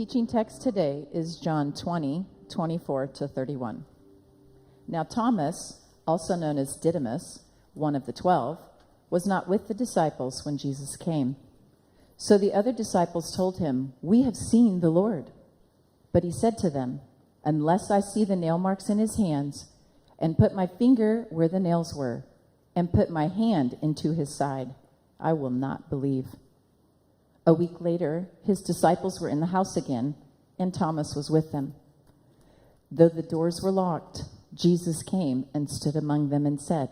Teaching text today is John 20:24-31. Now Thomas, also known as Didymus, one of the 12, was not with the disciples when Jesus came. So the other disciples told him, "We have seen the Lord." But he said to them, "Unless I see the nail marks in his hands, and put my finger where the nails were, and put my hand into his side, I will not believe." A week later, his disciples were in the house again, and Thomas was with them. Though the doors were locked, Jesus came and stood among them and said,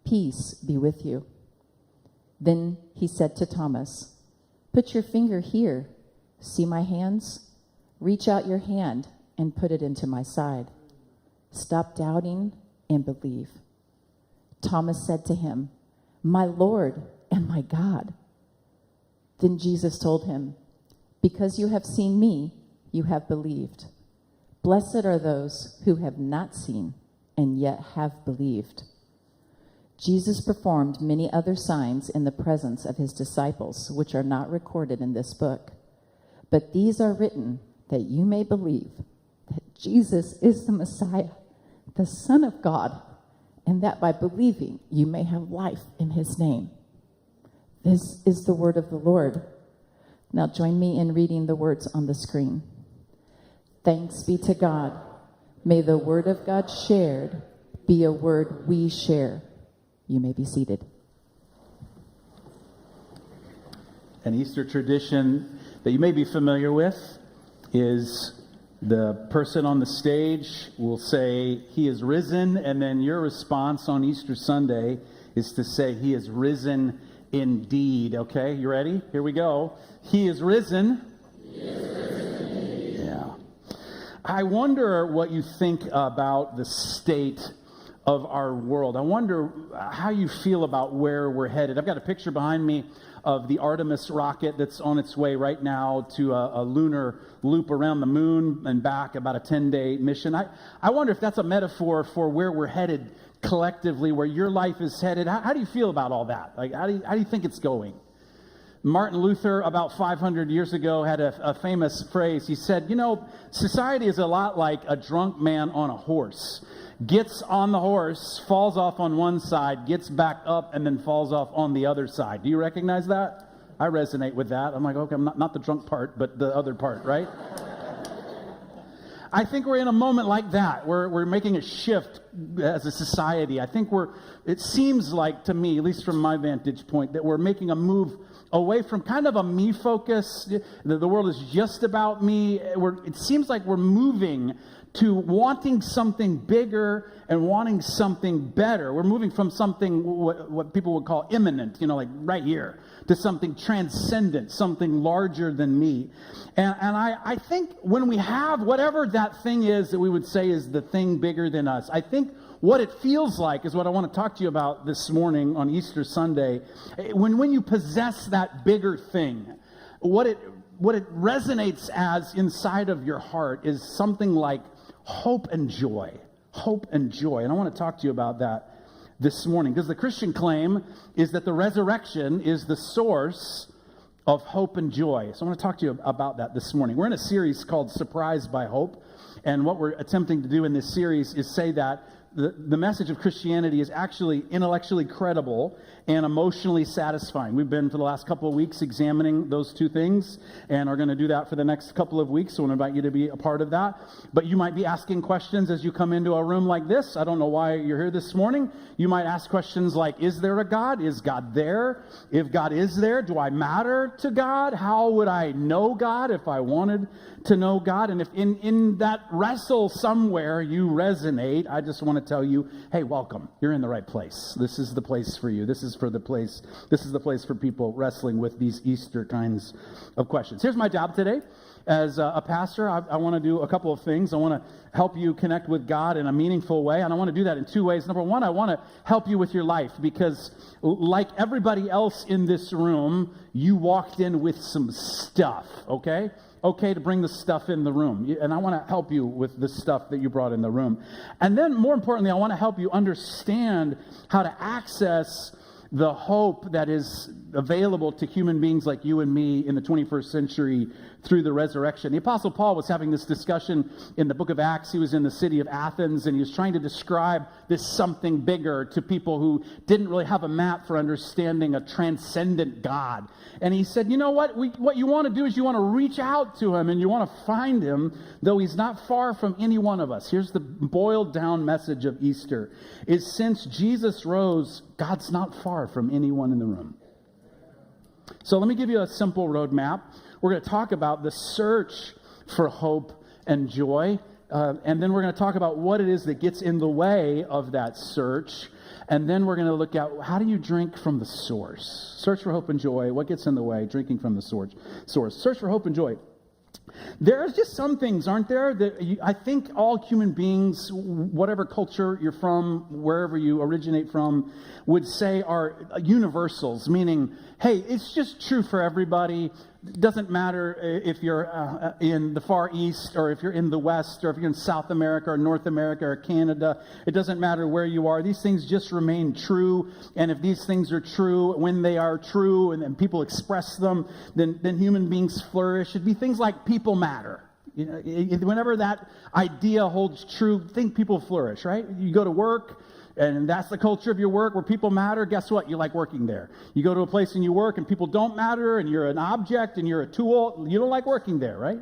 "Peace be with you." Then he said to Thomas, "Put your finger here. See my hands? Reach out your hand and put it into my side. Stop doubting and believe." Thomas said to him, "My Lord and my God." Then Jesus told him, "Because you have seen me, you have believed. Blessed are those who have not seen and yet have believed." Jesus performed many other signs in the presence of his disciples, which are not recorded in this book. But these are written that you may believe that Jesus is the Messiah, the Son of God, and that by believing you may have life in his name. This is the word of the Lord. Now join me in reading the words on the screen. Thanks be to God. May the word of God shared be a word we share. You may be seated. An Easter tradition that you may be familiar with is the person on the stage will say, "He is risen," and then your response on Easter Sunday is to say, "He is risen indeed." Okay, you ready? Here we go. He is risen. He is risen indeed. Yeah. I wonder what you think about the state of our world. I wonder how you feel about where we're headed. I've got a picture behind me of the Artemis rocket that's on its way right now to a lunar loop around the moon and back, about a 10-day mission. I wonder if that's a metaphor for where we're headed collectively, where your life is headed. How do you feel about all that? Like, how do you think it's going? Martin Luther, about 500 years ago, had a famous phrase. He said, society is a lot like a drunk man on a horse. Gets on the horse, falls off on one side, gets back up, and then falls off on the other side. Do you recognize that? I resonate with that. I'm like, okay, I'm not the drunk part, but the other part, right? I think we're in a moment like that. We're making a shift as a society. I think it seems like to me, at least from my vantage point, that we're making a move away from kind of a me focus. The world is just about me. It seems like we're moving to wanting something bigger and wanting something better. We're moving from something, what people would call imminent, like right here, to something transcendent, something larger than me. And I think when we have whatever that thing is that we would say is the thing bigger than us, I think what it feels like is what I want to talk to you about this morning on Easter Sunday. When you possess that bigger thing, what it resonates as inside of your heart is something like hope and joy. Hope and joy. And I want to talk to you about that this morning, because the Christian claim is that the resurrection is the source of hope and joy. So I want to talk to you about that this morning. We're in a series called Surprised by Hope, and what we're attempting to do in this series is say that the message of Christianity is actually intellectually credible and emotionally satisfying. We've been for the last couple of weeks examining those two things and are going to do that for the next couple of weeks. So I want to invite you to be a part of that. But you might be asking questions as you come into a room like this. I don't know why you're here this morning. You might ask questions like, is there a God? Is God there? If God is there, do I matter to God? How would I know God if I wanted to know God? And if in that wrestle somewhere you resonate, I just want to tell you, hey, welcome. You're in the right place. This is the place for you. This is the place for people wrestling with these Easter kinds of questions. Here's my job today. As a pastor, I want to do a couple of things. I want to help you connect with God in a meaningful way, and I want to do that in two ways. Number one, I want to help you with your life, because like everybody else in this room, you walked in with some stuff, okay? Okay to bring the stuff in the room. And I want to help you with the stuff that you brought in the room. And then, more importantly, I want to help you understand how to access the hope that is available to human beings like you and me in the 21st century through the resurrection. The Apostle Paul was having this discussion in the book of Acts. He was in the city of Athens, and he was trying to describe this something bigger to people who didn't really have a map for understanding a transcendent God. And he said, you know what? What you want to do is you want to reach out to him, and you want to find him, though he's not far from any one of us. Here's the boiled down message of Easter, is since Jesus rose, God's not far from anyone in the room. So let me give you a simple roadmap. We're going to talk about the search for hope and joy, and then we're going to talk about what it is that gets in the way of that search, and then we're going to look at how do you drink from the source. Search for hope and joy. What gets in the way? Drinking from the source. Search for hope and joy. There are just some things, aren't there, that I think all human beings, whatever culture you're from, wherever you originate from, would say are universals, meaning, hey, it's just true for everybody. It doesn't matter if you're in the Far East or if you're in the West or if you're in South America or North America or Canada. It doesn't matter where you are. These things just remain true. And if these things are true, when they are true and people express them, then human beings flourish. It'd be things like people matter. You know, whenever that idea holds true, think people flourish, right? You go to work, and that's the culture of your work where people matter. Guess what? You like working there. You go to a place and you work and people don't matter and you're an object and you're a tool. You don't like working there, right?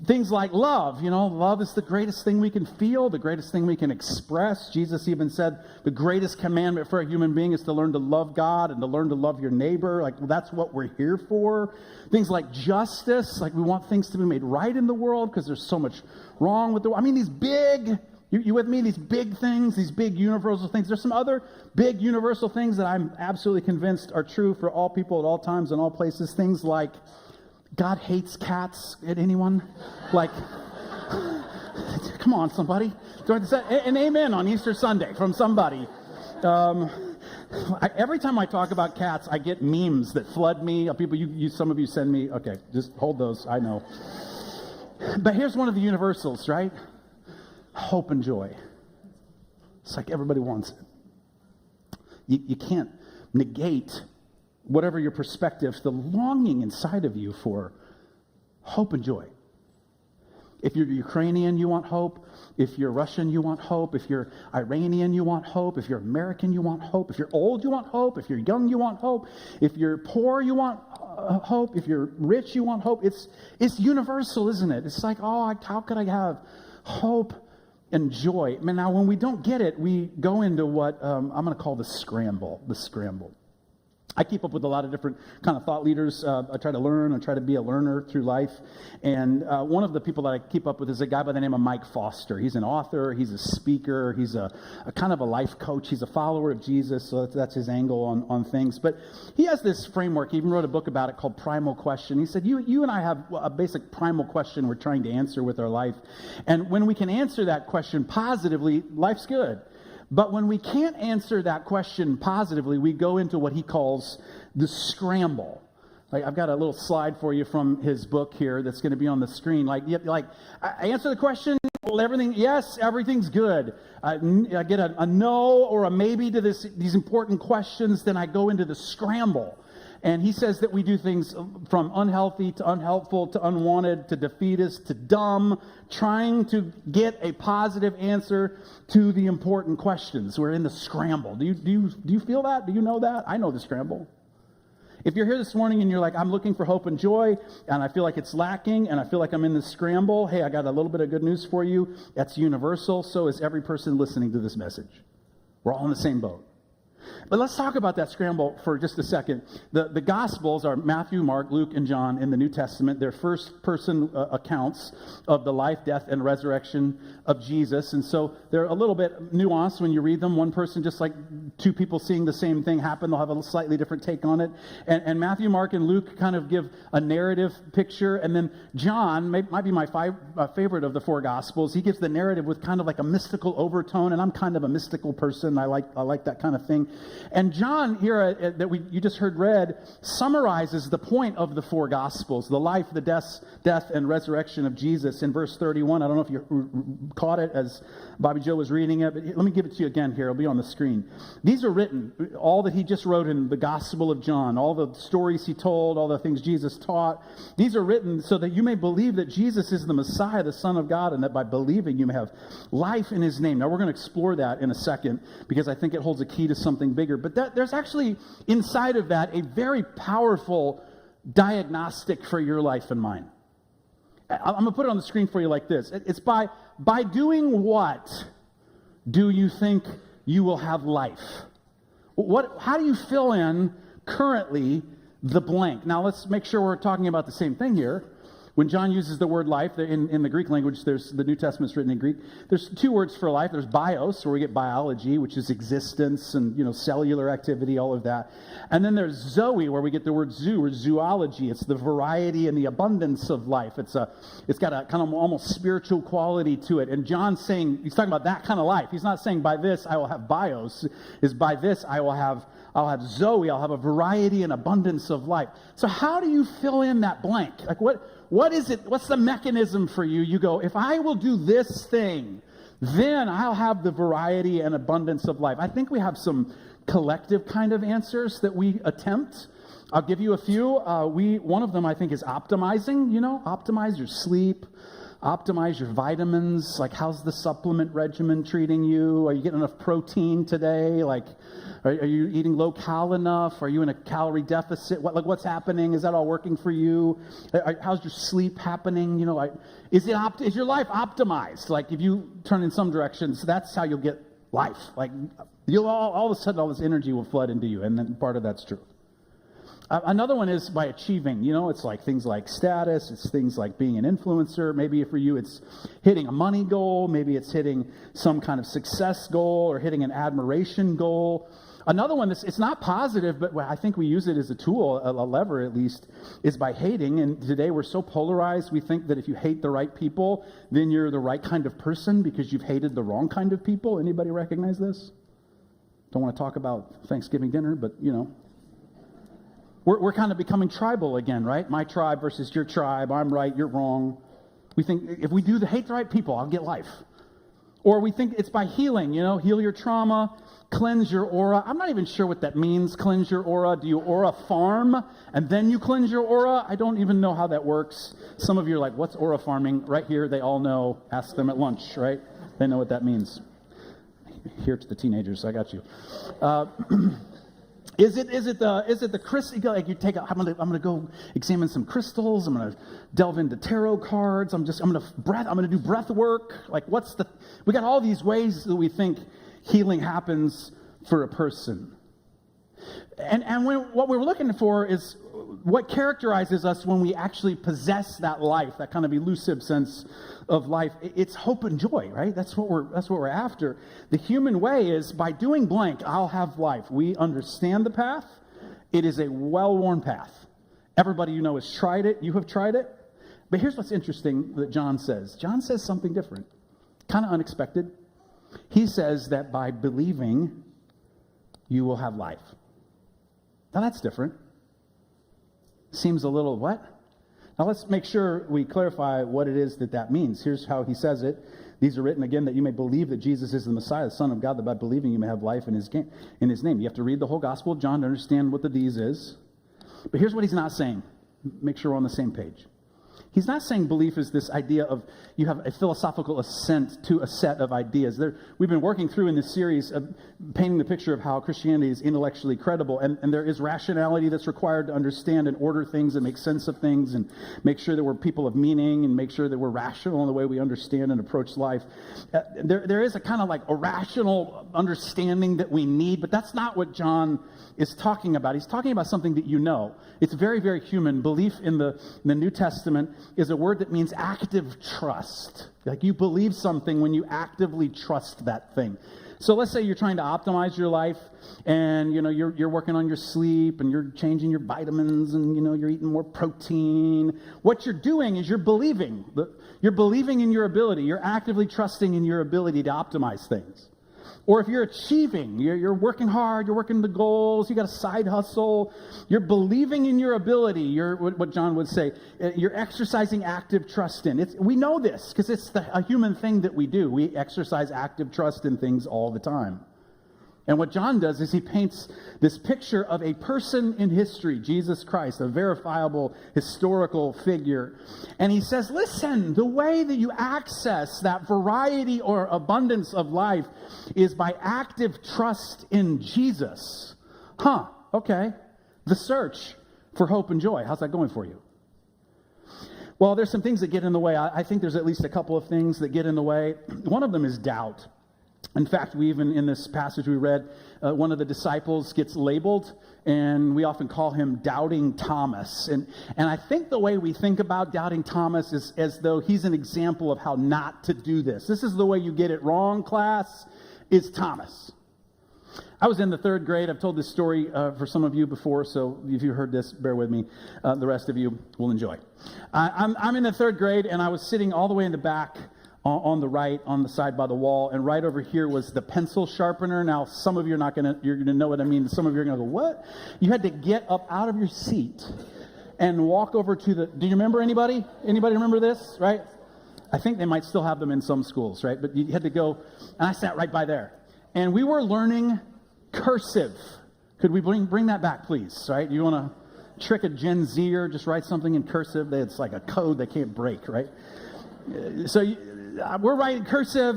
Things like love. You know, love is the greatest thing we can feel, the greatest thing we can express. Jesus even said the greatest commandment for a human being is to learn to love God and to learn to love your neighbor. Like, that's what we're here for. Things like justice. Like, we want things to be made right in the world because there's so much wrong with the world. I mean, these big... You with me? These big things, these big universal things. There's some other big universal things that I'm absolutely convinced are true for all people at all times and all places. Things like God hates cats. Anyone? Like, come on, somebody. An amen on Easter Sunday from somebody. Every time I talk about cats, I get memes that flood me. People, some of you send me. Okay, just hold those. I know. But here's one of the universals, right? Hope and joy. It's like everybody wants it. You can't negate whatever your perspective, the longing inside of you for hope and joy. If you're Ukrainian, you want hope. If you're Russian, you want hope. If you're Iranian, you want hope. If you're American, you want hope. If you're old, you want hope. If you're young, you want hope. If you're poor, you want hope. If you're rich, you want hope. It's universal, isn't it? It's like, how could I have hope and joy? Now, when we don't get it, we go into what I'm going to call the scramble. I keep up with a lot of different kind of thought leaders. I try to learn. I try to be a learner through life. And one of the people that I keep up with is a guy by the name of Mike Foster. He's an author. He's a speaker. He's a kind of a life coach. He's a follower of Jesus, so that's his angle on things. But he has this framework. He even wrote a book about it called Primal Question. He said, you and I have a basic primal question we're trying to answer with our life. And when we can answer that question positively, life's good. But when we can't answer that question positively, we go into what he calls the scramble. Like, I've got a little slide for you from his book here that's going to be on the screen. I answer the question, well, everything's good. I get a no or a maybe to these important questions, then I go into the scramble. And he says that we do things from unhealthy to unhelpful to unwanted to defeatist to dumb, trying to get a positive answer to the important questions. We're in the scramble. Do you feel that? Do you know that? I know the scramble. If you're here this morning and you're like, I'm looking for hope and joy, and I feel like it's lacking, and I feel like I'm in the scramble, hey, I got a little bit of good news for you. That's universal. So is every person listening to this message. We're all in the same boat. But let's talk about that scramble for just a second. The Gospels are Matthew, Mark, Luke, and John in the New Testament. They're first-person accounts of the life, death, and resurrection of Jesus. And so they're a little bit nuanced when you read them. One person, just like two people seeing the same thing happen, they'll have a slightly different take on it. And Matthew, Mark, and Luke kind of give a narrative picture. And then John might be my favorite of the four Gospels. He gives the narrative with kind of like a mystical overtone. And I'm kind of a mystical person. I like that kind of thing. And John here that you just heard read summarizes the point of the four Gospels, the life, the death, and resurrection of Jesus in verse 31. I don't know if you caught it as Bobby Joe was reading it, but let me give it to you again here. It'll be on the screen. These are written, all that he just wrote in the Gospel of John, all the stories he told, all the things Jesus taught. These are written so that you may believe that Jesus is the Messiah, the Son of God, and that by believing you may have life in his name. Now, we're going to explore that in a second because I think it holds a key to something bigger. But there's actually inside of that a very powerful diagnostic for your life and mine. I'm going to put it on the screen for you like this. It's by doing what do you think you will have life? How do you fill in currently the blank? Now, let's make sure we're talking about the same thing here. When John uses the word life, in the Greek language, there's the New Testament's written in Greek. There's two words for life. There's bios, where we get biology, which is existence and cellular activity, all of that. And then there's zoe, where we get the word zoo or zoology. It's the variety and the abundance of life. It's got a kind of almost spiritual quality to it. And John's saying, he's talking about that kind of life. He's not saying by this I will have bios. Is by this I'll have zoe. I'll have a variety and abundance of life. So how do you fill in that blank? Like what is it? What's the mechanism for you? You go, if I will do this thing, then I'll have the variety and abundance of life. I think we have some collective kind of answers that we attempt. I'll give you a few. One of them I think is optimizing. Optimize your sleep, optimize your vitamins. Like, how's the supplement regimen treating you? Are you getting enough protein today? Like, are you eating low-cal enough? Are you in a calorie deficit? What's happening? Is that all working for you? How's your sleep happening? Is your life optimized? Like, if you turn in some directions, that's how you'll get life. Like, you'll all of a sudden all this energy will flood into you, and then part of that's true. Another one is by achieving. It's like things like status. It's things like being an influencer. Maybe for you it's hitting a money goal. Maybe it's hitting some kind of success goal or hitting an admiration goal. Another one it's not positive, but I think we use it as a tool, a lever at least, is by hating. And today we're so polarized, we think that if you hate the right people, then you're the right kind of person because you've hated the wrong kind of people. Anybody recognize this? Don't want to talk about Thanksgiving dinner, but We're kind of becoming tribal again, right? My tribe versus your tribe. I'm right, you're wrong. We think if we hate the right people, I'll get life. Or we think it's by healing, heal your trauma, cleanse your aura. I'm not even sure what that means, cleanse your aura. Do you aura farm and then you cleanse your aura? I don't even know how that works. Some of you are like, what's aura farming? Right here, they all know. Ask them at lunch, right? They know what that means. Here to the teenagers, I got you. Is it the crystal? Like you take I'm gonna go examine some crystals. I'm gonna delve into tarot cards. I'm gonna do breath work. Like we got all these ways that we think healing happens for a person. And what we're looking for is what characterizes us when we actually possess that life, that kind of elusive sense of life. It's hope and joy, right? That's what we're after. The human way is by doing blank, I'll have life. We understand the path. It is a well-worn path. Everybody has tried it. You have tried it. But here's what's interesting that John says. John says something different, kind of unexpected. He says that by believing, you will have life. Now that's different. Seems a little what? Now let's make sure we clarify what it is that means. Here's how he says it. These are written again that you may believe that Jesus is the Messiah, the Son of God, that by believing you may have life in his name. You have to read the whole Gospel of John to understand what the these is. But here's what he's not saying. Make sure we're on the same page. He's not saying belief is this idea of you have a philosophical assent to a set of ideas. We've been working through in this series of painting the picture of how Christianity is intellectually credible, and there is rationality that's required to understand and order things and make sense of things and make sure that we're people of meaning and make sure that we're rational in the way we understand and approach life. There is a kind of like a rational understanding that we need, but that's not what John is talking about. He's talking about something that you know. It's very, very human. Belief in the New Testament is a word that means active trust. Like you believe something when you actively trust that thing. So let's say you're trying to optimize your life and you're working on your sleep and you're changing your vitamins and you're eating more protein. What you're doing is you're believing. You're believing in your ability. You're actively trusting in your ability to optimize things. Or if you're achieving, you're working hard, you're working the goals, you got a side hustle, you're believing in your ability, you're what John would say, you're exercising active trust in. We know this because it's a human thing that we do. We exercise active trust in things all the time. And what John does is he paints this picture of a person in history, Jesus Christ, a verifiable historical figure. And he says, listen, the way that you access that variety or abundance of life is by active trust in Jesus. Okay. The search for hope and joy. How's that going for you? Well, there's some things that get in the way. I think there's at least a couple of things that get in the way. One of them is doubt. In fact, we even, in this passage we read, one of the disciples gets labeled, and we often call him Doubting Thomas. And I think the way we think about Doubting Thomas is as though he's an example of how not to do this. This is the way you get it wrong, class, is Thomas. I was in the 3rd grade. I've told this story for some of you before, so if you heard this, bear with me. The rest of you will enjoy. I'm in the 3rd grade, and I was sitting all the way in the back on the right, on the side by the wall, and right over here was the pencil sharpener. Now, some of you you're gonna know what I mean. Some of you are gonna go, what? You had to get up out of your seat and walk over to do you remember anybody? Anybody remember this, right? I think they might still have them in some schools, right? But you had to go, and I sat right by there. And we were learning cursive. Could we bring that back, please, right? You want to trick a Gen Zer, just write something in cursive? It's like a code they can't break, right? So we're writing cursive,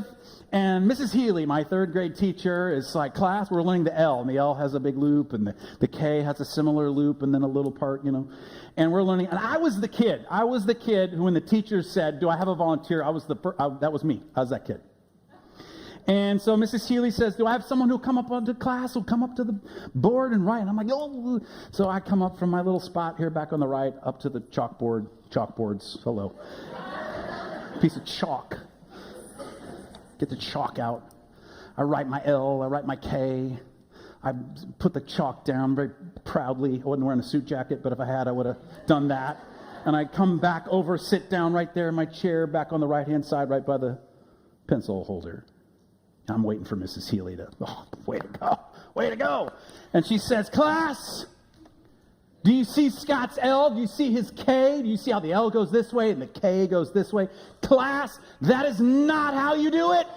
and Mrs. Healy, my 3rd grade teacher, is like, class, we're learning the L, and the L has a big loop, and the K has a similar loop, and then a little part, and we're learning. And I was the kid who, when the teacher said, do I have a volunteer? That was me. I was that kid. And so Mrs. Healy says, do I have someone who'll come up onto class, who'll come up to the board and write? And I'm like, oh. So I come up from my little spot here back on the right, up to the chalkboards. Hello. Piece of chalk. Get the chalk out. I write my L, I write my K. I put the chalk down very proudly. I wasn't wearing a suit jacket, but if I had, I would have done that. And I come back over, sit down right there in my chair, back on the right-hand side, right by the pencil holder. I'm waiting for Mrs. Healy way to go. And she says, class, do you see Scott's L? Do you see his K? Do you see how the L goes this way and the K goes this way? Class, that is not how you do it.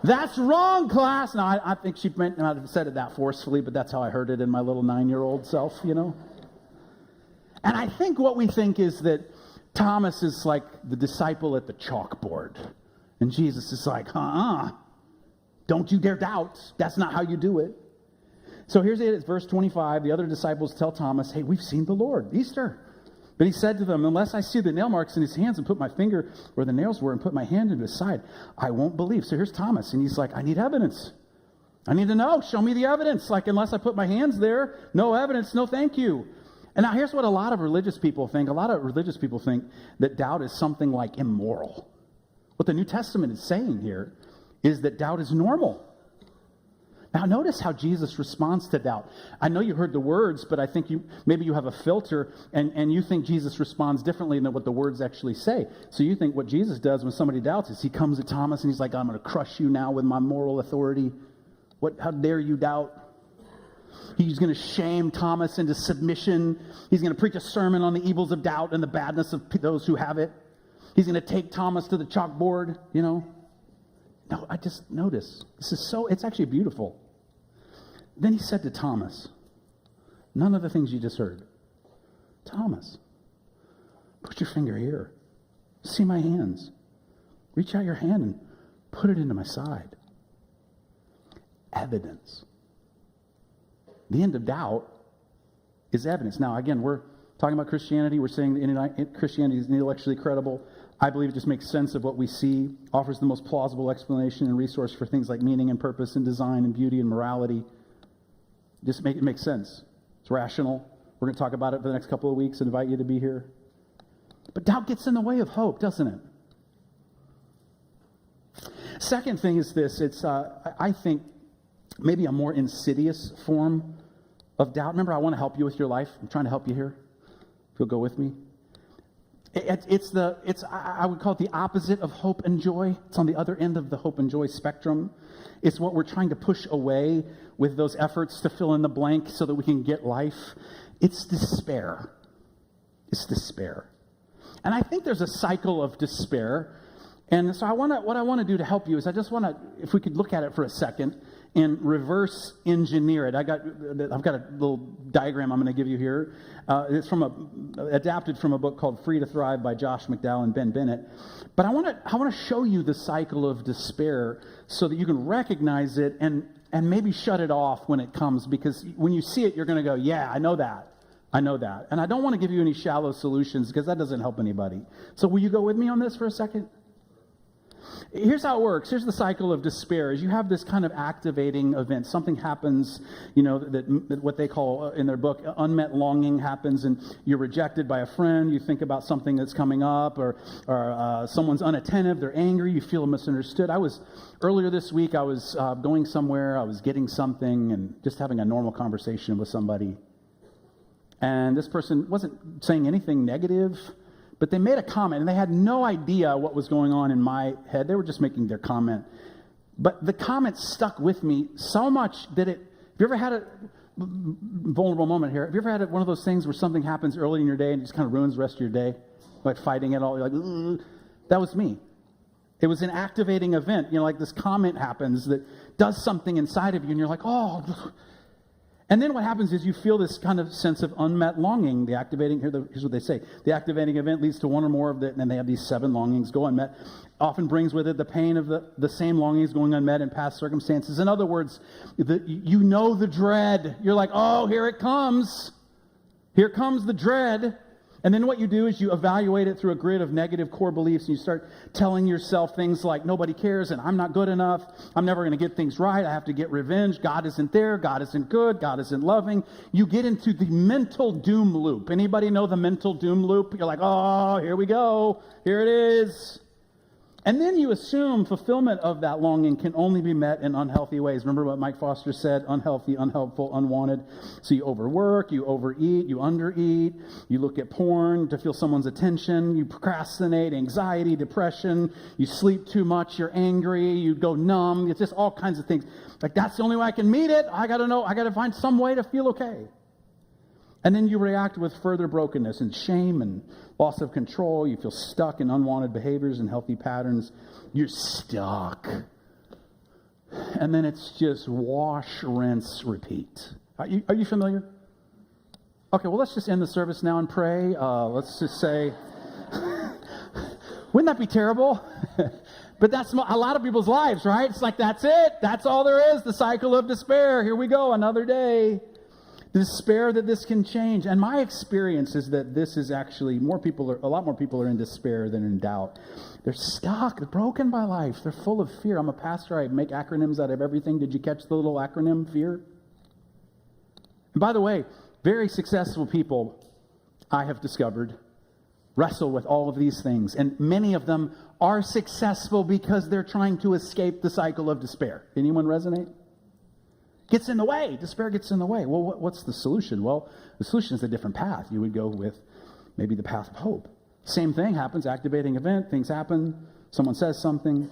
That's wrong, class. Now, I think she might not have said it that forcefully, but that's how I heard it in my little 9-year-old self, And I think what we think is that Thomas is like the disciple at the chalkboard. And Jesus is like, don't you dare doubt. That's not how you do it. So here's it. It's verse 25. The other disciples tell Thomas, hey, we've seen the Lord. Easter. But he said to them, unless I see the nail marks in his hands and put my finger where the nails were and put my hand into his side, I won't believe. So here's Thomas. And he's like, I need evidence. I need to know. Show me the evidence. Like, unless I put my hands there, no evidence, no thank you. And now here's what a lot of religious people think. A lot of religious people think that doubt is something like immoral. What the New Testament is saying here is that doubt is normal. Now notice how Jesus responds to doubt. I know you heard the words, but I think maybe you have a filter and you think Jesus responds differently than what the words actually say. So you think what Jesus does when somebody doubts is he comes to Thomas and he's like, I'm going to crush you now with my moral authority. How dare you doubt? He's going to shame Thomas into submission. He's going to preach a sermon on the evils of doubt and the badness of those who have it. He's going to take Thomas to the chalkboard, No, I just noticed. It's actually beautiful. Then he said to Thomas, none of the things you just heard. Thomas, put your finger here. See my hands. Reach out your hand and put it into my side. Evidence. The end of doubt is evidence. Now, again, we're talking about Christianity. We're saying that Christianity is intellectually credible. I believe it just makes sense of what we see, offers the most plausible explanation and resource for things like meaning and purpose and design and beauty and morality. It makes sense. It's rational. We're going to talk about it for the next couple of weeks and invite you to be here. But doubt gets in the way of hope, doesn't it? Second thing is this. It's, I think, maybe a more insidious form of doubt. Remember, I want to help you with your life. I'm trying to help you here. If you'll go with me. I would call it the opposite of hope and joy. It's on the other end of the hope and joy spectrum. It's what we're trying to push away with those efforts to fill in the blank so that we can get life. It's despair. It's despair. And I think there's a cycle of despair. And so what I want to do to help you is I just want to, if we could look at it for a second and reverse engineer it. I've got a little diagram I'm going to give you here. It's adapted from a book called Free to Thrive by Josh McDowell and Ben Bennett. But I want to show you the cycle of despair so that you can recognize it and maybe shut it off when it comes, because when you see it, you're going to go, yeah, I know that. I know that. And I don't want to give you any shallow solutions because that doesn't help anybody. So will you go with me on this for a second? Here's how it works. Here's the cycle of despair. Is you have this kind of activating event. Something happens, that what they call in their book, unmet longing happens, and you're rejected by a friend. You think about something that's coming up, or someone's unattentive. They're angry. You feel misunderstood. Earlier this week, I was going somewhere. I was getting something and just having a normal conversation with somebody. And this person wasn't saying anything negative, but they made a comment, and they had no idea what was going on in my head. They were just making their comment. But the comment stuck with me so much that have you ever had a vulnerable moment here? Have you ever had one of those things where something happens early in your day and it just kind of ruins the rest of your day? Like fighting it all. You're like, ugh. That was me. It was an activating event. Like this comment happens that does something inside of you, and you're like, oh. And then what happens is you feel this kind of sense of unmet longing. Here's what they say. The activating event leads to one or more of it, and then they have these 7 longings go unmet. Often brings with it the pain of the same longings going unmet in past circumstances. In other words, the dread. You're like, oh, here it comes. Here comes the dread. And then what you do is you evaluate it through a grid of negative core beliefs, and you start telling yourself things like, nobody cares, and I'm not good enough, I'm never going to get things right, I have to get revenge, God isn't there, God isn't good, God isn't loving. You get into the mental doom loop. Anybody know the mental doom loop? You're like, oh, here we go, here it is. And then you assume fulfillment of that longing can only be met in unhealthy ways. Remember what Mike Foster said? Unhealthy, unhelpful, unwanted. So you overwork, you overeat, you undereat, you look at porn to feel someone's attention, you procrastinate, anxiety, depression, you sleep too much, you're angry, you go numb. It's just all kinds of things. Like, that's the only way I can meet it. I got to find some way to feel okay. And then you react with further brokenness and shame and loss of control. You feel stuck in unwanted behaviors and healthy patterns. You're stuck. And then it's just wash, rinse, repeat. Are you familiar? Okay, well, let's just end the service now and pray. Let's just say, wouldn't that be terrible? But that's a lot of people's lives, right? It's like, that's it. That's all there is. The cycle of despair. Here we go, another day. Despair that this can change. And my experience is that this is actually a lot more people are in despair than in doubt. They're stuck. They're broken by life. They're full of fear. I'm a pastor. I make acronyms out of everything. Did you catch the little acronym, fear? And by the way, very successful people, I have discovered, wrestle with all of these things. And many of them are successful because they're trying to escape the cycle of despair. Anyone resonate? Gets in the way. Despair gets in the way. Well, what's the solution? Well, the solution is a different path. You would go with maybe the path of hope. Same thing happens, activating event, things happen, someone says something,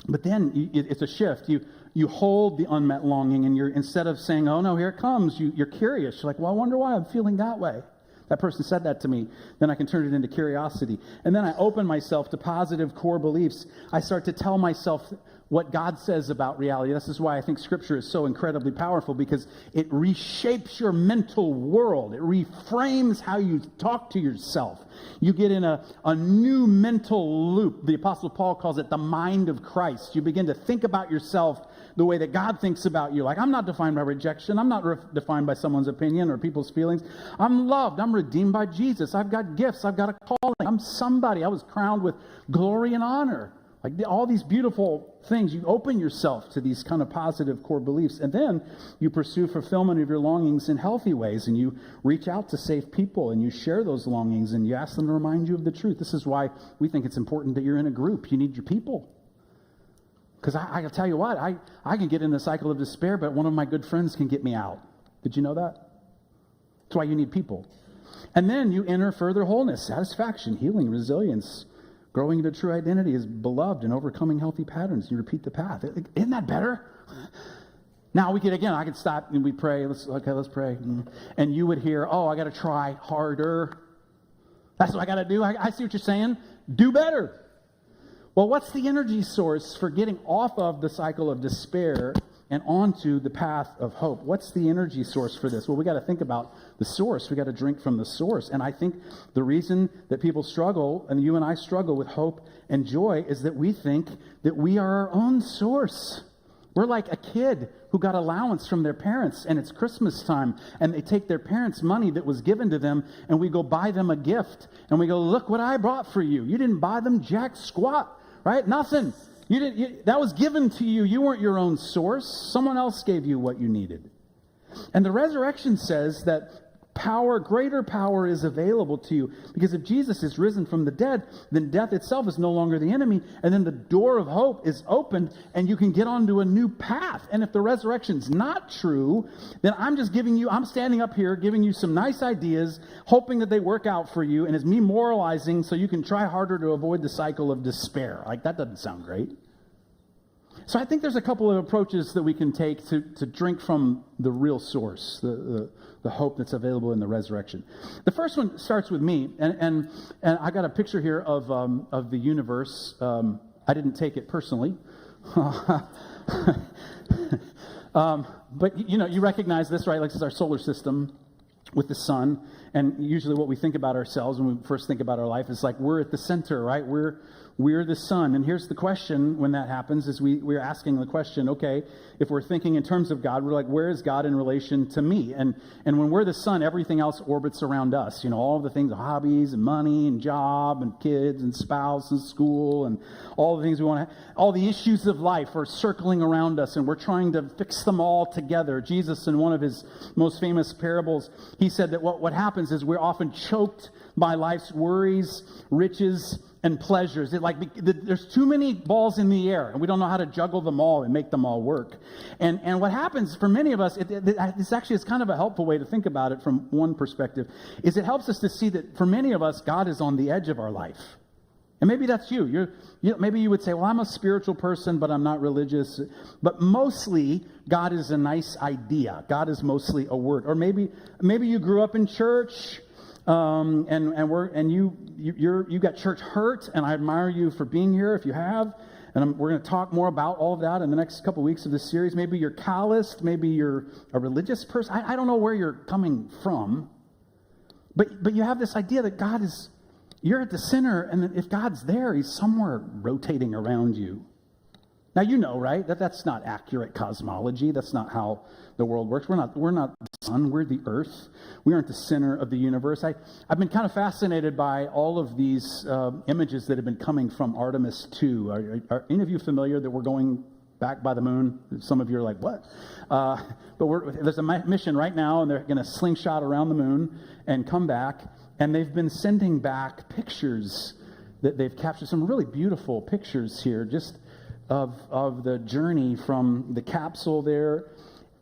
but then it's a shift. You hold the unmet longing, and instead of saying, oh no, here it comes, you're curious. You're like, well, I wonder why I'm feeling that way. That person said that to me. Then I can turn it into curiosity. And then I open myself to positive core beliefs. I start to tell myself what God says about reality. This is why I think Scripture is so incredibly powerful, because it reshapes your mental world. It reframes how you talk to yourself. You get in a new mental loop. The Apostle Paul calls it the mind of Christ. You begin to think about yourself the way that God thinks about you. Like, I'm not defined by rejection. I'm not defined by someone's opinion or people's feelings. I'm loved. I'm redeemed by Jesus. I've got gifts. I've got a calling. I'm somebody. I was crowned with glory and honor. Like all these beautiful things. You open yourself to these kind of positive core beliefs, and then you pursue fulfillment of your longings in healthy ways, and you reach out to safe people, and you share those longings, and you ask them to remind you of the truth. This is why we think it's important that you're in a group. You need your people. Because I can tell you what, I can get in the cycle of despair, but one of my good friends can get me out. Did you know that? That's why you need people. And then you enter further wholeness, satisfaction, healing, resilience, growing into true identity as beloved and overcoming healthy patterns. You repeat the path. Isn't that better? Now I could stop and we pray. Let's pray. And you would hear, oh, I got to try harder. That's what I got to do. I see what you're saying. Do better. Well, what's the energy source for getting off of the cycle of despair and onto the path of hope? What's the energy source for this? Well, we got to think about the source. We got to drink from the source. And I think the reason that people struggle, and you and I struggle with hope and joy, is that we think that we are our own source. We're like a kid who got allowance from their parents, and it's Christmas time, and they take their parents' money that was given to them, and we go buy them a gift, and we go, look what I brought for you. You didn't buy them jack squat, right? Nothing. That was given to you. You weren't your own source. Someone else gave you what you needed. And the resurrection says that greater power is available to you, because if Jesus is risen from the dead, then death itself is no longer the enemy, and then the door of hope is opened, and you can get onto a new path. And if the resurrection's not true, then I'm standing up here giving you some nice ideas, hoping that they work out for you, and it's me moralizing so you can try harder to avoid the cycle of despair. Like, that doesn't sound great. So I think there's a couple of approaches that we can take to drink from the real source, the hope that's available in the resurrection. The first one starts with me, and I got a picture here of the universe. I didn't take it personally, but you recognize this, right? Like, this is our solar system with the sun, and usually what we think about ourselves when we first think about our life is like we're at the center, right? We're the sun. And here's the question when that happens is we're asking the question, okay, if we're thinking in terms of God, we're like, where is God in relation to me? And when we're the sun, everything else orbits around us. All the things, hobbies and money and job and kids and spouse and school and all the things we want to have. All the issues of life are circling around us, and we're trying to fix them all together. Jesus, in one of his most famous parables, he said that what happens is we're often choked by life's worries, riches, and pleasures. There's too many balls in the air, and we don't know how to juggle them all and make them all work. And what happens for many of us, this actually is kind of a helpful way to think about it from one perspective, is it helps us to see that for many of us, God is on the edge of our life. And maybe that's you. Maybe you would say, well, I'm a spiritual person, but I'm not religious. But mostly, God is a nice idea. God is mostly a word. Or maybe you grew up in church, and you got church hurt, and I admire you for being here if you have. And we're going to talk more about all of that in the next couple weeks of this series. Maybe you're calloused. Maybe you're a religious person. I don't know where you're coming from. But you have this idea that you're at the center, and that if God's there, he's somewhere rotating around you. Now, right, that's not accurate cosmology. That's not how the world works. We're not the sun. We're the earth. We aren't the center of the universe. I've been kind of fascinated by all of these images that have been coming from Artemis 2. Are any of you familiar that we're going back by the moon? Some of you are like, what? But there's a mission right now, and they're going to slingshot around the moon and come back. And they've been sending back pictures that they've captured, some really beautiful pictures here, just of the journey from the capsule there.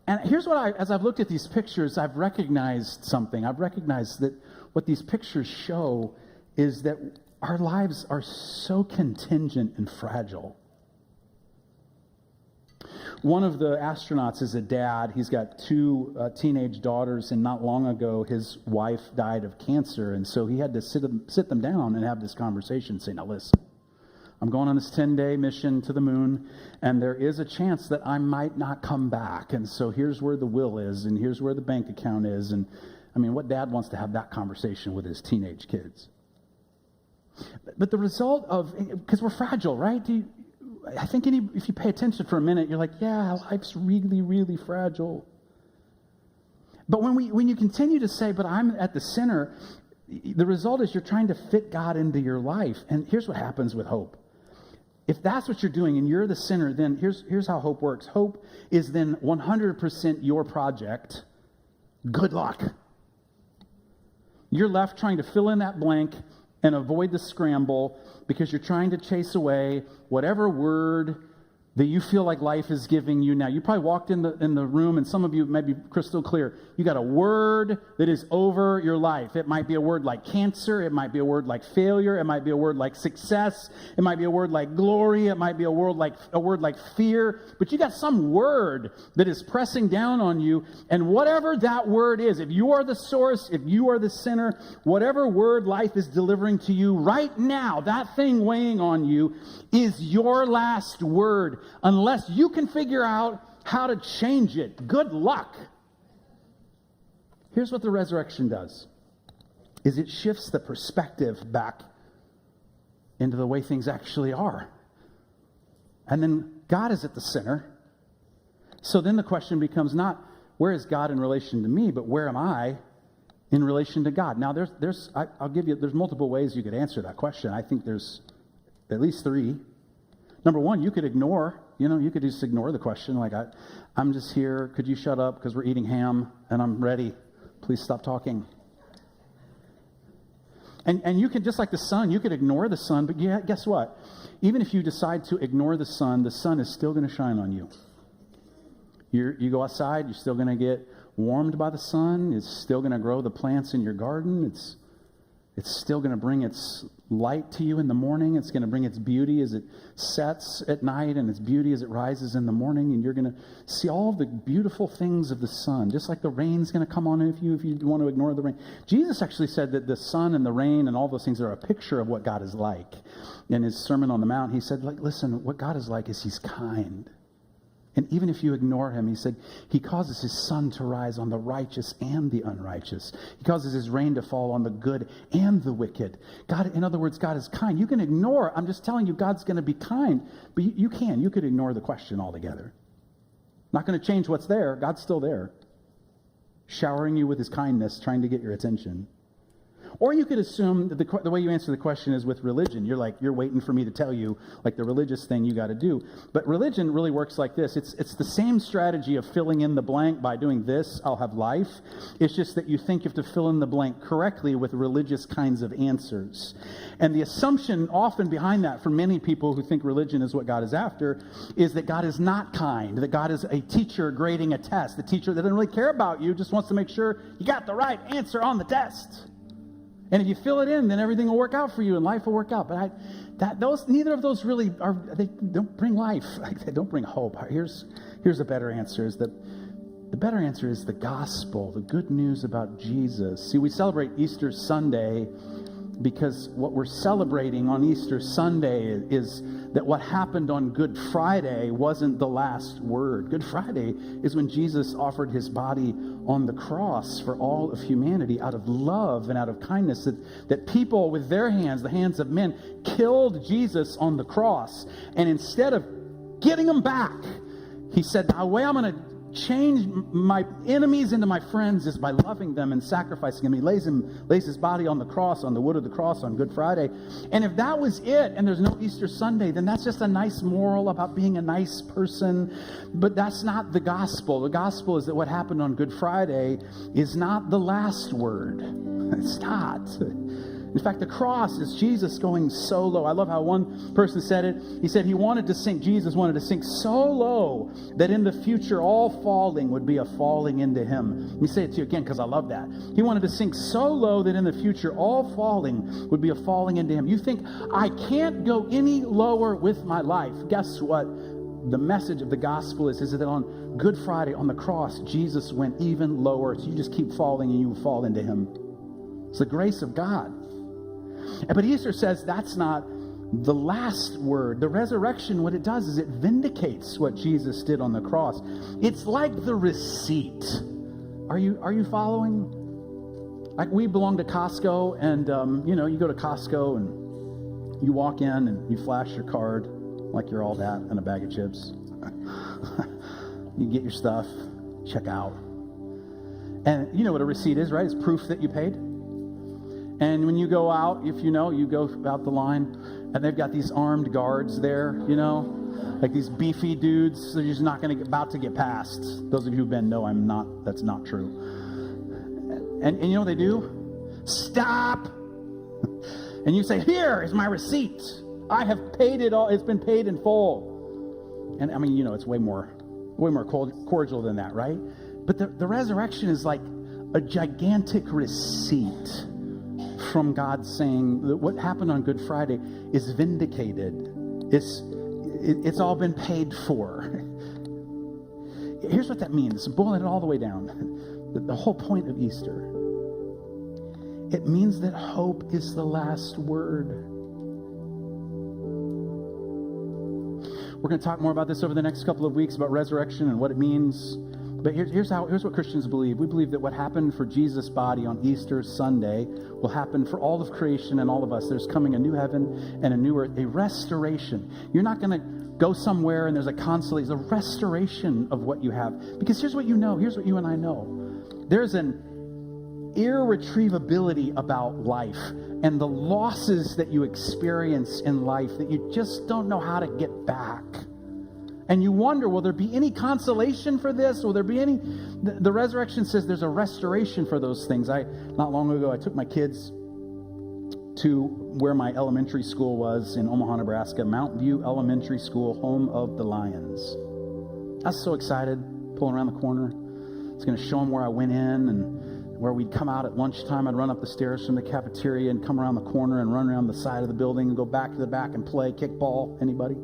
And here's as I've looked at these pictures, I've recognized something. I've recognized that what these pictures show is that our lives are so contingent and fragile. One of the astronauts is a dad. He's got two teenage daughters, and not long ago, his wife died of cancer. And so he had to sit them down and have this conversation, say, now listen, I'm going on this 10-day mission to the moon, and there is a chance that I might not come back. And so here's where the will is, and here's where the bank account is. And I mean, what dad wants to have that conversation with his teenage kids? But the result because we're fragile, right? I think if you pay attention for a minute, you're like, yeah, life's really, really fragile. But when you continue to say, but I'm at the center, the result is you're trying to fit God into your life. And here's what happens with hope. If that's what you're doing and you're the center, then here's how hope works. Hope is then 100% your project. Good luck. You're left trying to fill in that blank and avoid the scramble because you're trying to chase away whatever word that you feel like life is giving you now. You probably walked in the room, and some of you may be crystal clear. You got a word that is over your life. It might be a word like cancer. It might be a word like failure. It might be a word like success. It might be a word like glory. It might be a word like fear. But you got some word that is pressing down on you, and whatever that word is, if you are the source, if you are the center, whatever word life is delivering to you right now, that thing weighing on you is your last word. Unless you can figure out how to change it. Good luck. Here's what the resurrection does. Is it shifts the perspective back into the way things actually are. And then God is at the center. So then the question becomes not where is God in relation to me, but where am I in relation to God? Now I'll give you, there's multiple ways you could answer that question. I think there's at least three. Number one, you could ignore, you could just ignore the question. Like, I'm just here. Could you shut up because we're eating ham and I'm ready. Please stop talking. And you can, just like the sun, you could ignore the sun. But yeah, guess what? Even if you decide to ignore the sun is still going to shine on you. You go outside, you're still going to get warmed by the sun. It's still going to grow the plants in your garden. It's still going to bring its light to you in the morning. It's going to bring its beauty as it sets at night and its beauty as it rises in the morning. And you're going to see all the beautiful things of the sun, just like the rain's going to come on if you want to ignore the rain. Jesus actually said that the sun and the rain and all those things are a picture of what God is like. In his Sermon on the Mount, he said, listen, what God is like is he's kind. And even if you ignore him, he said, he causes his sun to rise on the righteous and the unrighteous. He causes his rain to fall on the good and the wicked. God, in other words, God is kind. You can ignore, I'm just telling you, God's going to be kind. But you could ignore the question altogether. Not going to change what's there. God's still there. Showering you with his kindness, trying to get your attention. Or you could assume that the way you answer the question is with religion. You're waiting for me to tell you, like the religious thing you got to do. But religion really works like this. It's the same strategy of filling in the blank by doing this, I'll have life. It's just that you think you have to fill in the blank correctly with religious kinds of answers. And the assumption often behind that for many people who think religion is what God is after is that God is not kind, that God is a teacher grading a test, the teacher that doesn't really care about you, just wants to make sure you got the right answer on the test. And if you fill it in, then everything will work out for you and life will work out. But neither of those really they don't bring life. They don't bring hope. Here's a better answer. The better answer is the gospel, the good news about Jesus. See, we celebrate Easter Sunday because what we're celebrating on Easter Sunday is that what happened on Good Friday wasn't the last word. Good Friday is when Jesus offered his body on the cross for all of humanity out of love and out of kindness, that people with their hands, the hands of men, killed Jesus on the cross. And instead of getting him back, he said, the way I'm going to change my enemies into my friends is by loving them and sacrificing them. He lays his body on the cross, on the wood of the cross on Good Friday. And if that was it, and there's no Easter Sunday, then that's just a nice moral about being a nice person. But that's not the gospel. The gospel is that what happened on Good Friday is not the last word. It's not. In fact, the cross is Jesus going so low. I love how one person said it. He said Jesus wanted to sink so low that in the future all falling would be a falling into him. Let me say it to you again because I love that. He wanted to sink so low that in the future all falling would be a falling into him. You think, I can't go any lower with my life. Guess what? The message of the gospel is that on Good Friday, on the cross, Jesus went even lower. So you just keep falling and you fall into him. It's the grace of God. But Easter says that's not the last word. The resurrection, what it does is it vindicates what Jesus did on the cross. It's like the receipt. Are you following? Like we belong to Costco, and you go to Costco and you walk in and you flash your card like you're all that and a bag of chips. You get your stuff, check out. And you know what a receipt is, right? It's proof that you paid. And when you go out, if you go out the line, and they've got these armed guards there, like these beefy dudes. They're just not about to get past. Those of you who've been know that's not true. And you know what they do? Stop! And you say, here is my receipt. I have paid it all. It's been paid in full. And I mean, it's way more cordial than that, right? But the resurrection is like a gigantic receipt from God saying that what happened on Good Friday is vindicated. It's all been paid for. Here's what that means. Boiling it all the way down. The whole point of Easter. It means that hope is the last word. We're going to talk more about this over the next couple of weeks about resurrection and what it means. But here's what Christians believe. We believe that what happened for Jesus' body on Easter Sunday will happen for all of creation and all of us. There's coming a new heaven and a new earth, a restoration. You're not going to go somewhere and there's a consolation, a restoration of what you have. Because here's what you know. Here's what you and I know. There's an irretrievability about life and the losses that you experience in life that you just don't know how to get back. And you wonder, will there be any consolation for this? Will there be any? The resurrection says there's a restoration for those things. Not long ago, I took my kids to where my elementary school was in Omaha, Nebraska, Mount View Elementary School, home of the Lions. I was so excited, pulling around the corner. I was going to show them where I went in and where we'd come out at lunchtime. I'd run up the stairs from the cafeteria and come around the corner and run around the side of the building and go back to the back and play kickball. Anybody?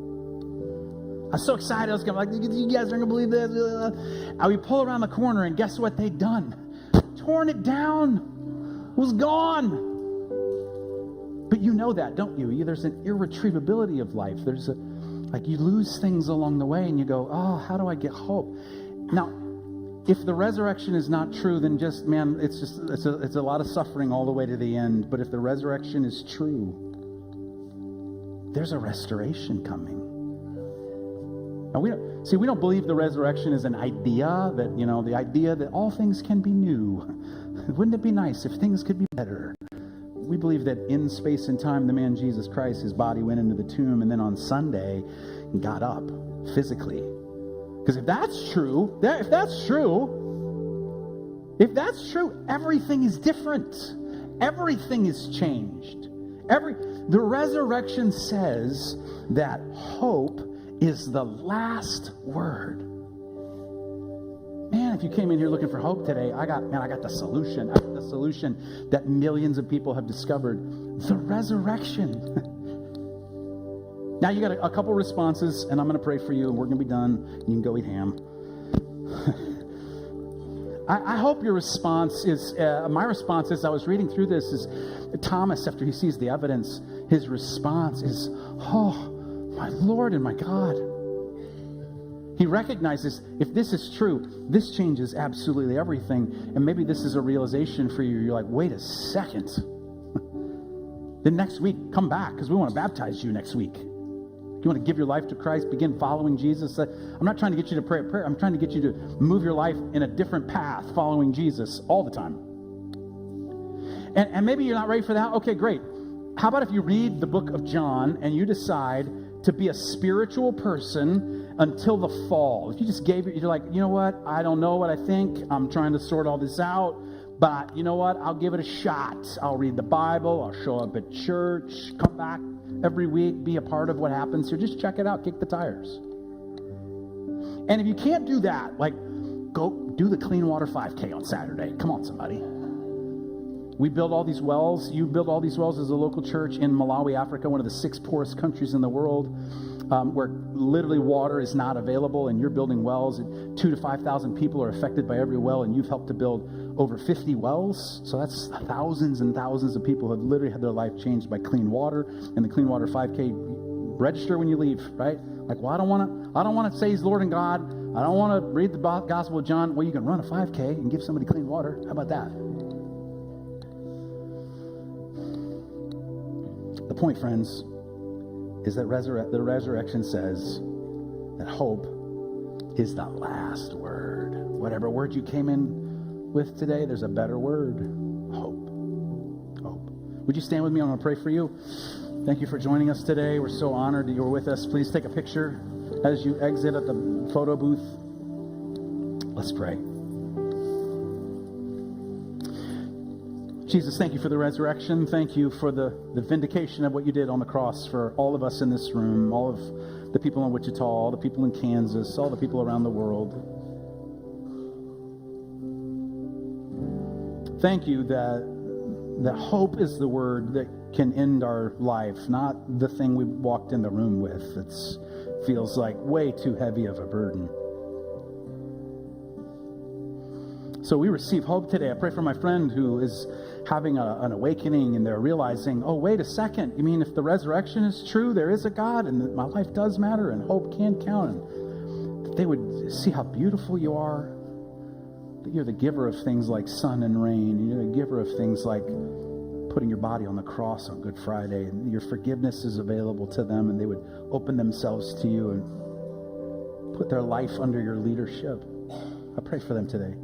I was so excited. I was like, you guys aren't going to believe this. And we pull around the corner, and guess what they'd done? Torn it down. It was gone. But you know that, don't you? There's an irretrievability of life. There's you lose things along the way, and you go, oh, how do I get hope? Now, if the resurrection is not true, then it's a lot of suffering all the way to the end. But if the resurrection is true, there's a restoration coming. Now, we don't believe the resurrection is an idea that, the idea that all things can be new. Wouldn't it be nice if things could be better? We believe that in space and time, the man Jesus Christ, his body went into the tomb, and then on Sunday, got up physically. Because if that's true, everything is different. Everything is changed. The resurrection says that hope is the last word. Man, if you came in here looking for hope today, I got the solution. I got the solution that millions of people have discovered. The resurrection. Now you got a couple responses, and I'm going to pray for you, and we're going to be done, and you can go eat ham. I hope your response is, my response as I was reading through this is, Thomas, after he sees the evidence, his response is, oh, my Lord and my God. He recognizes if this is true, this changes absolutely everything. And maybe this is a realization for you. You're like, wait a second. Then next week, come back because we want to baptize you next week. You want to give your life to Christ, begin following Jesus. I'm not trying to get you to pray a prayer. I'm trying to get you to move your life in a different path following Jesus all the time. And maybe you're not ready for that. Okay, great. How about if you read the book of John and you decide to be a spiritual person until the fall? If you just you're like, you know what? I don't know what I think. I'm trying to sort all this out. But you know what? I'll give it a shot. I'll read the Bible. I'll show up at church. Come back every week. Be a part of what happens here. Just check it out. Kick the tires. And if you can't do that, go do the Clean Water 5K on Saturday. Come on, somebody. We build all these wells. You build all these wells as a local church in Malawi, Africa, one of the 6 poorest countries in the world, where literally water is not available, and you're building wells. And 2,000 to 5,000 people are affected by every well, and you've helped to build over 50 wells. So that's thousands and thousands of people who have literally had their life changed by clean water. And the Clean Water 5K, register when you leave, right? Well, I don't want to say He's Lord and God. I don't want to read the Gospel of John. Well, you can run a 5K and give somebody clean water. How about that? The point, friends, is that the resurrection says that hope is the last word. Whatever word you came in with today, there's a better word. Hope. Hope. Would you stand with me? I'm going to pray for you. Thank you for joining us today. We're so honored that you were with us. Please take a picture as you exit at the photo booth. Let's pray. Jesus, thank you for the resurrection. Thank you for the vindication of what you did on the cross for all of us in this room, all of the people in Wichita, all the people in Kansas, all the people around the world. Thank you that hope is the word that can end our life, not the thing we walked in the room with. It feels like way too heavy of a burden. So we receive hope today. I pray for my friend who is having an awakening and they're realizing, oh, wait a second. You mean if the resurrection is true, there is a God and that my life does matter and hope can count. And that they would see how beautiful you are, that you're the giver of things like sun and rain. You're the giver of things like putting your body on the cross on Good Friday. And your forgiveness is available to them, and they would open themselves to you and put their life under your leadership. I pray for them today.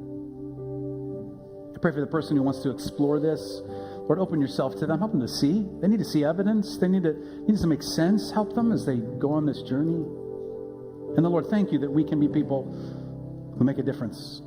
I pray for the person who wants to explore this. Lord, open yourself to them. Help them to see. They need to see evidence. They need to make sense. Help them as they go on this journey. And the Lord, thank you that we can be people who make a difference.